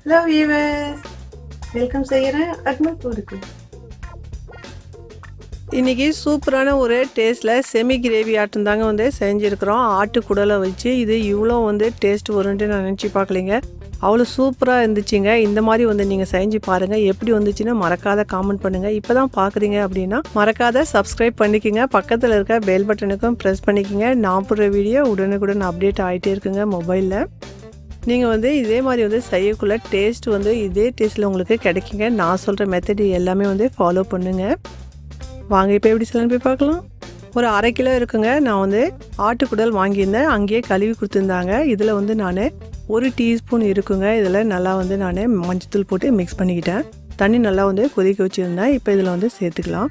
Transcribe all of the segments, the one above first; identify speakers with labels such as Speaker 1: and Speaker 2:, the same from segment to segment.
Speaker 1: Hello viewers, welcome செய்கிறேன் அக்மல் போருக்கு. இன்றைக்கி சூப்பரான ஒரு டேஸ்ட்டில் செமி கிரேவி ஆட்டம் தாங்க வந்து செஞ்சுருக்குறோம். ஆட்டு குடலை வச்சு இது இவ்வளோ வந்து டேஸ்ட் வரும்ன்ட்டு நான் நினச்சி பார்க்கலிங்க. அவ்வளோ சூப்பராக இருந்துச்சுங்க. இந்த மாதிரி வந்து நீங்கள் செஞ்சு பாருங்கள். எப்படி வந்துச்சுன்னா மறக்காத காமெண்ட் பண்ணுங்கள். இப்போ தான் பார்க்குறீங்க அப்படின்னா மறக்காத சப்ஸ்கிரைப் பண்ணிக்கோங்க. பக்கத்தில் இருக்க பெல் பட்டனுக்கும் ப்ரெஸ் பண்ணிக்கோங்க. நான் போடுற வீடியோ உடனுக்குடன் அப்டேட் ஆகிட்டே இருக்குங்க மொபைலில். நீங்கள் வந்து இதே மாதிரி வந்து செய்யக்குள்ள டேஸ்ட் வந்து இதே டேஸ்ட்டில் உங்களுக்கு கிடைக்குங்க. நான் சொல்கிற மெத்தட் எல்லாமே வந்து ஃபாலோ பண்ணுங்கள். வாங்க இப்போ எப்படி சொல்லணும் போய் பார்க்கலாம். ஒரு 1/2 கிலோ இருக்குங்க. நான் வந்து ஆட்டுக்குடல் வாங்கியிருந்தேன். அங்கேயே கழுவி கொடுத்துருந்தாங்க. இதில் வந்து நான் 1 டீஸ்பூன் இருக்குங்க. இதில் நல்லா வந்து நான் மஞ்சத்தூள் போட்டு மிக்ஸ் பண்ணிக்கிட்டேன். தண்ணி நல்லா வந்து கொதிக்க வச்சுருந்தேன். இப்போ இதில் வந்து சேர்த்துக்கலாம்.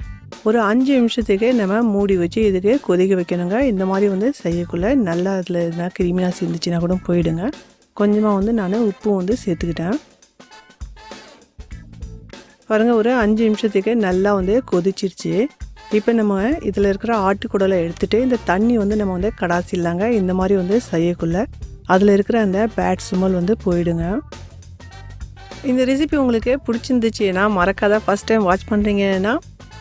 Speaker 1: ஒரு 5 நிமிஷத்துக்கு நம்ம மூடி வச்சு இதுக்கு கொதிக்க வைக்கணுங்க. இந்த மாதிரி வந்து செய்யக்குள்ள நல்லா அதில் எதுனா கிருமியாக இருந்துச்சுன்னா கூட போயிடுங்க. கொஞ்சமாக வந்து நான் உப்பு வந்து சேர்த்துக்கிட்டேன். பாருங்கள், ஒரு 5 நிமிஷத்துக்கு நல்லா வந்து கொதிச்சிருச்சு. இப்போ நம்ம இதில் இருக்கிற ஆட்டுக்குடலை எடுத்துகிட்டு இந்த தண்ணி வந்து நம்ம வந்து கடாசிடலாங்க. இந்த மாதிரி வந்து செய்யக்குள்ள அதில் இருக்கிற அந்த பேட் ஸ்மெல் வந்து போயிடுங்க. இந்த ரெசிபி உங்களுக்கு பிடிச்சிருந்துச்சுன்னா மறக்காத ஃபஸ்ட் டைம் வாட்ச் பண்ணுறீங்கன்னா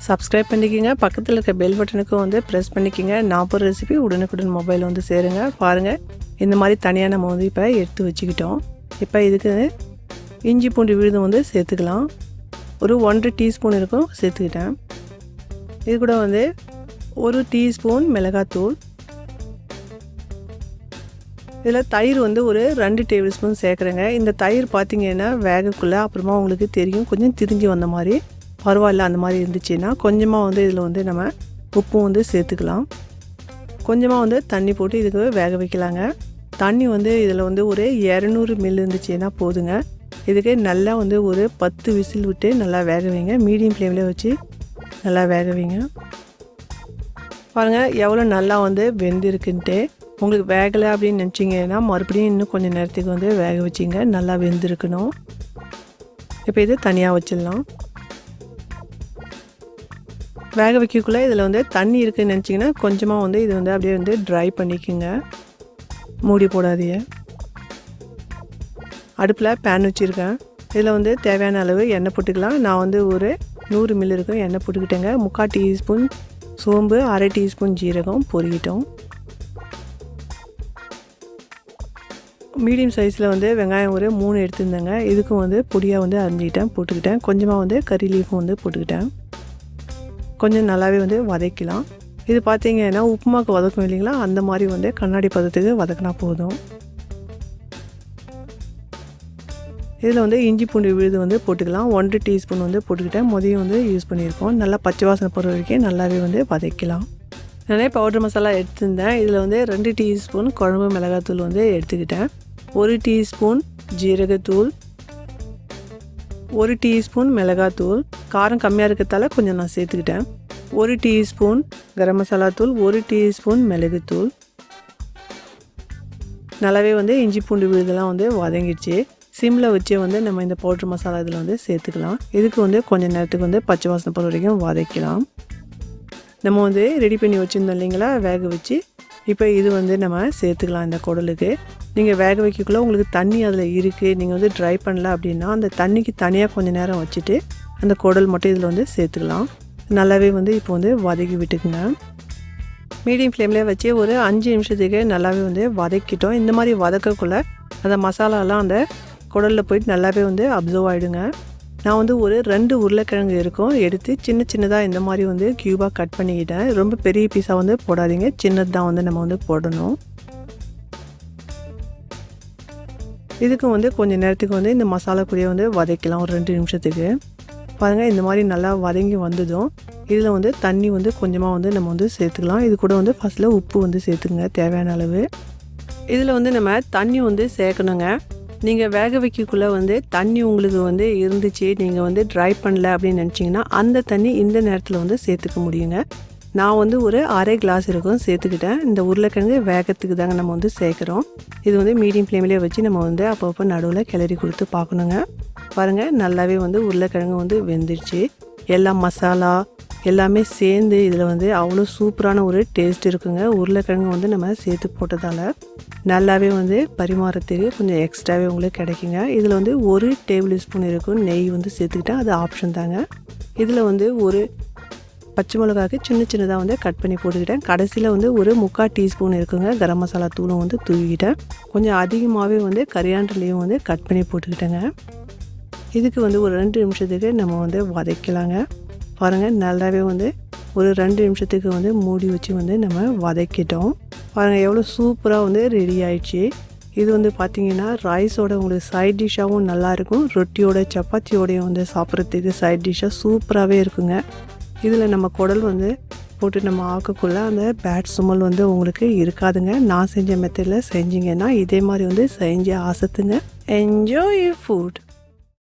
Speaker 1: சப்ஸ்கிரைப் பண்ணிக்கோங்க. பக்கத்தில் இருக்க பெல் பட்டனுக்கும் வந்து ப்ரெஸ் பண்ணிக்கோங்க. நான் போகிற ரெசிபி உடனுக்குடன் மொபைல் வந்து சேருங்க. பாருங்கள், இந்த மாதிரி தனியாக நம்ம வந்து இப்போ எடுத்து வச்சுக்கிட்டோம். இப்போ இதுக்கு இஞ்சி பூண்டு விழுது வந்து சேர்த்துக்கலாம். ஒரு 1 டீஸ்பூன் இருக்கும் சேர்த்துக்கிட்டேன். இது கூட வந்து 1 டீஸ்பூன் மிளகாத்தூள். இதில் தயிர் வந்து ஒரு 2 டேபிள் ஸ்பூன் சேர்க்குறேங்க. இந்த தயிர் பார்த்திங்கன்னா வேகக்குள்ளே அப்புறமா உங்களுக்கு தெரியும் கொஞ்சம் திரிஞ்சு வந்த மாதிரி பரவாயில்ல. அந்த மாதிரி இருந்துச்சுன்னா கொஞ்சமாக வந்து இதில் வந்து நம்ம உப்பும் வந்து சேர்த்துக்கலாம். கொஞ்சமாக வந்து தண்ணி போட்டு இதுக்கு வேக வைக்கலாங்க. தண்ணி வந்து இதில் வந்து ஒரு 200 ml இருந்துச்சுன்னா போதுங்க. இதுக்கு நல்லா வந்து ஒரு 10 விசில் விட்டு நல்லா வேக வைங்க. மீடியம் ஃப்ளேமில் வச்சு நல்லா வேக வைங்க. பாருங்கள் எவ்வளோ நல்லா வந்து வெந்திருக்குன்ட்டு. உங்களுக்கு வேகலை அப்படின்னு நினச்சிங்கன்னா மறுபடியும் இன்னும் கொஞ்சம் நேரத்துக்கு வந்து வேக வச்சிங்க. நல்லா வெந்திருக்கணும். இப்போ இது தனியாக வச்சிடலாம். வேக வைக்கக்குள்ளே இதில் வந்து தண்ணி இருக்குதுன்னு நினச்சிங்கன்னா கொஞ்சமாக வந்து இது வந்து அப்படியே வந்து ட்ரை பண்ணிக்கோங்க. மூடி போடாதீங்க. அடுப்பில் பேன் வச்சுருக்கேன். இதில் வந்து தேவையான அளவு எண்ணெய் போட்டுக்கலாம். நான் வந்து ஒரு 100 ml இருக்கும் எண்ணெய் போட்டுக்கிட்டேங்க. 3/4 டீஸ்பூன் சோம்பு, 1/2 டீஸ்பூன் ஜீரகம் பொரிக்கிட்டோம். மீடியம் சைஸில் வந்து வெங்காயம் ஒரு 3 எடுத்துருந்தேங்க. இதுக்கும் வந்து பொடியாக வந்து அரிஞ்சிக்கிட்டேன் போட்டுக்கிட்டேன். கொஞ்சமாக வந்து கறி லீஃபும் வந்து போட்டுக்கிட்டேன். கொஞ்சம் நல்லாவே வந்து வதக்கலாம். இது பார்த்திங்கன்னா உப்புமாக்கு வதக்கும் இல்லைங்களா, அந்த மாதிரி வந்து கண்ணாடி பதத்துக்கு வதக்கினா போதும். இதில் வந்து இஞ்சி பூண்டு விழுது வந்து போட்டுக்கலாம். 1 டீஸ்பூன் வந்து போட்டுக்கிட்டேன். மொதலையும் வந்து யூஸ் பண்ணியிருக்கோம். நல்லா பச்சை வாசனை போகிற வரைக்கும் நல்லாவே வந்து வதக்கலாம். நிறைய பவுடர் மசாலா எடுத்துருந்தேன். இதில் வந்து 2 டீஸ்பூன் குழம்பு மிளகாத்தூள் வந்து எடுத்துக்கிட்டேன். 1 டீஸ்பூன் ஜீரகத்தூள், 1 டீஸ்பூன் மிளகாத்தூள். காரம் கம்மியாக இருக்கிறதால கொஞ்சம் நான் சேர்த்துக்கிட்டேன். 1 டீஸ்பூன் கரம் மசாலா தூள், 1 டீஸ்பூன் மிளகுத்தூள். நல்லாவே வந்து இஞ்சி பூண்டு விழுதெல்லாம் வந்து வதங்கிடுச்சு. சிம்மில் வச்சு வந்து நம்ம இந்த பவுட்ரு மசாலா இதில் வந்து சேர்த்துக்கலாம். இதுக்கு வந்து கொஞ்சம் நேரத்துக்கு வந்து பச்சை வாசனை போகிற வரைக்கும் வதக்கலாம். நம்ம வந்து ரெடி பண்ணி வச்சுருந்தோம் இல்லைங்களா வேக வச்சு. இப்போ இது வந்து நம்ம சேர்த்துக்கலாம் இந்த குடலுக்கு. நீங்கள் வேக வைக்கக்குள்ள உங்களுக்கு தண்ணி அதில் இருக்குது, நீங்கள் வந்து ட்ரை பண்ணல அப்படின்னா அந்த தண்ணிக்கு தனியாக கொஞ்சம் நேரம் வச்சுட்டு அந்த குடல் மட்டும் இதில் வந்து சேர்த்துக்கலாம். நல்லாவே வந்து இப்போ வந்து வதக்கி விட்டுக்குங்க. மீடியம் ஃப்ளேமில் வச்சு ஒரு 5 நிமிஷத்துக்கு நல்லாவே வந்து வதக்கிட்டோம். இந்த மாதிரி வதக்கக்குள்ளே அந்த மசாலாலாம் அந்த குடலில் போயிட்டு நல்லாவே வந்து அப்சர்வ் ஆகிடுங்க. நான் வந்து ஒரு 2 உருளைக்கிழங்கு இருக்கும் எடுத்து சின்ன சின்னதாக இந்த மாதிரி வந்து க்யூபாக கட் பண்ணிக்கிட்டேன். ரொம்ப பெரிய பீஸாக வந்து போடாதீங்க, சின்னது தான் வந்து நம்ம வந்து போடணும். இதுக்கும் வந்து கொஞ்சம் நேரத்துக்கு வந்து இந்த மசாலா கூடயே வந்து வதக்கலாம் ஒரு 2 நிமிஷத்துக்கு. பாருங்கள், இந்த மாதிரி நல்லா வதங்கி வந்ததும் இதில் வந்து தண்ணி வந்து கொஞ்சமாக வந்து நம்ம வந்து சேர்த்துக்கலாம். இது கூட வந்து ஃபஸ்ட்டில் உப்பு வந்து சேர்த்துக்குங்க தேவையான அளவு. இதில் வந்து நம்ம தண்ணி வந்து சேர்க்கணுங்க. நீங்கள் வேக வைக்கக்குள்ளே வந்து தண்ணி உங்களுக்கு வந்து இருந்துச்சு, நீங்கள் வந்து ட்ரை பண்ணல அப்படின்னு நினச்சிங்கன்னா அந்த தண்ணி இந்த நேரத்தில் வந்து சேர்த்துக்க முடியுங்க. நான் வந்து ஒரு 1/2 கிளாஸ் இருக்கும் சேர்த்துக்கிட்டேன். இந்த உருளைக்கிழங்கு வேகத்துக்கு தாங்க நம்ம வந்து சேர்க்குறோம். இது வந்து மீடியம் ஃப்ளேம்லேயே வச்சு நம்ம வந்து அப்பப்போ நடுவில் கிளறி கொடுத்து பார்க்கணுங்க. பாருங்கள், நல்லாவே வந்து உருளைக்கிழங்கு வந்து வெந்துடுச்சு. எல்லா மசாலா எல்லாமே சேர்ந்து இதில் வந்து அவ்வளோ சூப்பரான ஒரு டேஸ்ட் இருக்குங்க. உருளைக்கிழங்கு வந்து நம்ம சேர்த்து போட்டதால் நல்லாவே வந்து பரிமாறத்துக்கு கொஞ்சம் எக்ஸ்ட்ராவே உங்களுக்கு கிடைக்குங்க. இதில் வந்து 1 டேபிள் ஸ்பூன் இருக்கும் நெய் வந்து சேர்த்துக்கிட்டேன். அது ஆப்ஷன் தாங்க. இதில் வந்து ஒரு பச்சை மிளகாய்க்கு சின்ன சின்னதாக வந்து கட் பண்ணி போட்டுக்கிட்டேன். கடைசியில் வந்து ஒரு 3/4 டீஸ்பூன் இருக்குங்க கரம் மசாலா தூளும் வந்து தூவிக்கிட்டேன். கொஞ்சம் அதிகமாகவே வந்து கரியாண்டர்லேயும் வந்து கட் பண்ணி போட்டுக்கிட்டேங்க. இதுக்கு வந்து ஒரு 2 நிமிஷத்துக்கு நம்ம வந்து வதக்கலாங்க. பாருங்கள், நல்லாவே வந்து ஒரு 2 நிமிஷத்துக்கு வந்து மூடி வச்சு வந்து நம்ம வதக்கிட்டோம். பாருங்கள் எவ்வளோ சூப்பராக வந்து ரெடி ஆயிடுச்சு. இது வந்து பார்த்திங்கன்னா ரைஸோட உங்களுக்கு சைட் டிஷ்ஷாகவும் நல்லாயிருக்கும். ரொட்டியோட சப்பாத்தியோடையும் வந்து சாப்பிட்றதுக்கு சைட் டிஷ்ஷாக சூப்பராகவே இருக்குங்க. இதில் நம்ம குடல் வந்து போட்டு நம்ம ஆக்கக்குள்ள அந்த பேட் ஸ்மெல் வந்து உங்களுக்கு இருக்காதுங்க. நான் செஞ்ச மெத்தடில் செஞ்சிங்கன்னா இதே மாதிரி வந்து செஞ்சு ஆசத்துங்க. Enjoy your food.